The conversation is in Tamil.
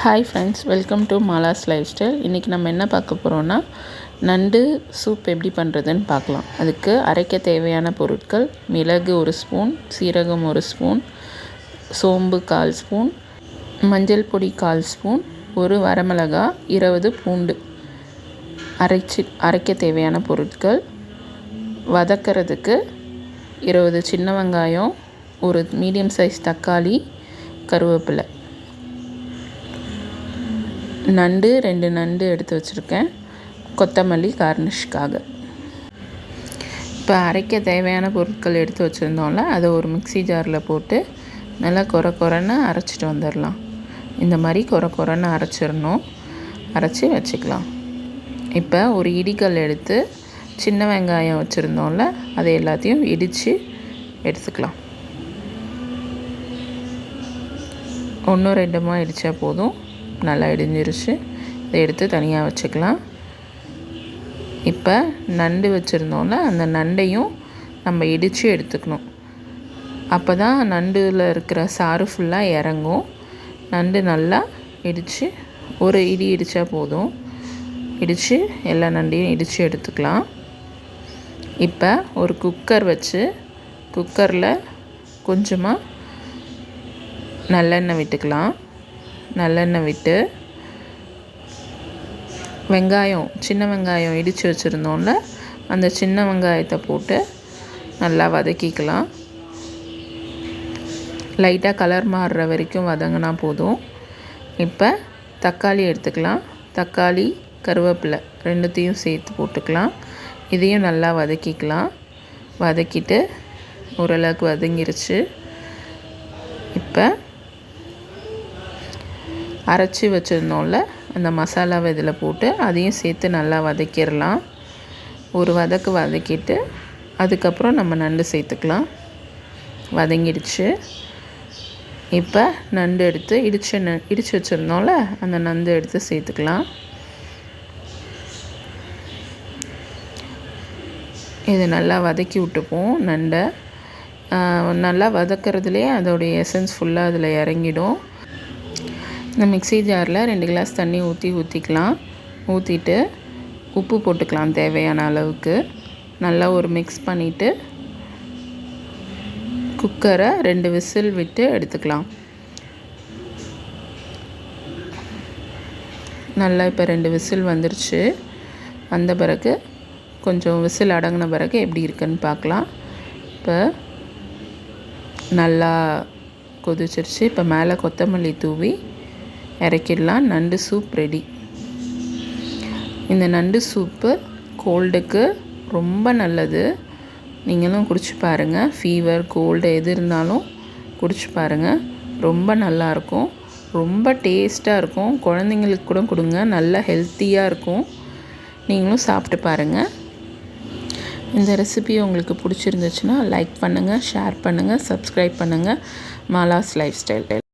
Hi friends, welcome to Mala's life style. இன்றைக்கி நம்ம என்ன பார்க்க போகிறோன்னா, நண்டு சூப் எப்படி பண்ணுறதுன்னு பார்க்கலாம். அதுக்கு அரைக்க தேவையான பொருட்கள்: மிளகு 1 ஸ்பூன், சீரகம் 1 ஸ்பூன், சோம்பு 1/4 ஸ்பூன், மஞ்சள் பொடி 1/4 ஸ்பூன், 1 வரமிளகா, 20 பூண்டு. அரைக்க தேவையான பொருட்கள்: வதக்கிறதுக்கு 20 சின்ன வெங்காயம், 1 மீடியம் சைஸ் தக்காளி, கருவேப்பிலை. நண்டு 2 நண்டு எடுத்து வச்சுருக்கேன், கொத்தமல்லி கார்னிஷ்காக. இப்போ அரைக்க தேவையான பொருட்கள் எடுத்து வச்சுருந்தோம்ல, அதை ஒரு மிக்ஸி ஜாரில் போட்டு நல்லா கொரன்னு அரைச்சிட்டு வந்துடலாம். இந்த மாதிரி கொரன்னு அரைச்சிடணும். அரைச்சி வச்சுக்கலாம். இப்போ ஒரு இடிக்கல் எடுத்து சின்ன வெங்காயம் வச்சுருந்தோம்ல, அதை எல்லாத்தையும் இடித்து எடுத்துக்கலாம். 1-2 இடித்தா போதும். நல்லா இடிஞ்சிருச்சு. இதை எடுத்து தனியாக வச்சுக்கலாம். இப்போ நண்டு வச்சுருந்தோம்ல, அந்த நண்டையும் நம்ம இடித்து எடுத்துக்கணும். அப்போ தான் நண்டில் இருக்கிற சாறு ஃபுல்லாக இறங்கும். நண்டு நல்லா இடித்து ஒரு இடி இடித்தா போதும். இடித்து எல்லா நண்டையும் இடித்து எடுத்துக்கலாம். இப்போ ஒரு குக்கர் வச்சு குக்கரில் கொஞ்சமாக நல்லெண்ணெய் விட்டுக்கலாம். நல்லெண்ணெய் விட்டு வெங்காயம், சின்ன வெங்காயம் இடித்து வச்சுருந்தோம்ல, அந்த சின்ன வெங்காயத்தை போட்டு நல்லா வதக்கிக்கலாம். லைட்டாக கலர் மாறுற வரைக்கும் வதங்கினா போதும். இப்போ தக்காளி எடுத்துக்கலாம். தக்காளி, கருவேப்பிலை 2த்தையும் சேர்த்து போட்டுக்கலாம். இதையும் நல்லா வதக்கிக்கலாம். வதக்கிட்டு ஓரளவுக்கு வதங்கிருச்சு. இப்போ அரைச்சி வச்சுருந்தோம்ல, அந்த மசாலாவை இதில் போட்டு அதையும் சேர்த்து நல்லா வதக்கிடலாம். ஒரு வதக்கிட்டு அதுக்கப்புறம் நம்ம நண்டு சேர்த்துக்கலாம். வதங்கிடுச்சு. இப்போ நண்டு எடுத்து இடித்து வச்சுருந்தோம்ல, அந்த நண்டு எடுத்து சேர்த்துக்கலாம். இது நல்லா வதக்கி விட்டுப்போம். நண்டை நல்லா வதக்கிறதுலேயே அதோடைய எசன்ஸ் ஃபுல்லாக அதில் இறங்கிடும். இந்த மிக்ஸி ஜாரில் 2 கிளாஸ் தண்ணி ஊற்றிக்கலாம். ஊற்றிட்டு உப்பு போட்டுக்கலாம் தேவையான அளவுக்கு. நல்லா ஒரு மிக்ஸ் பண்ணிவிட்டு குக்கரை 2 விசில் விட்டு எடுத்துக்கலாம். நல்லா இப்போ 2 விசில் வந்துருச்சு. வந்த பிறகு கொஞ்சம் விசில் அடங்கின பிறகு எப்படி இருக்குன்னு பார்க்கலாம். இப்போ நல்லா கொதிச்சிருச்சு. இப்போ மேலே கொத்தமல்லி தூவி இறக்கிடலாம். நண்டு சூப் ரெடி. இந்த நண்டு சூப்பு கோல்டுக்கு ரொம்ப நல்லது. நீங்களும் குடிச்சு பாருங்கள். ஃபீவர், கோல்டு எது இருந்தாலும் குடிச்சு பாருங்கள். ரொம்ப நல்லாயிருக்கும். ரொம்ப டேஸ்ட்டாக இருக்கும். குழந்தைங்களுக்கு கூட கொடுங்க. நல்லா ஹெல்த்தியாக இருக்கும். நீங்களும் சாப்பிட்டு பாருங்கள். இந்த ரெசிபி உங்களுக்கு பிடிச்சிருந்துச்சுன்னா லைக் பண்ணுங்கள், ஷேர் பண்ணுங்கள், சப்ஸ்கிரைப் பண்ணுங்கள். Mala's life style.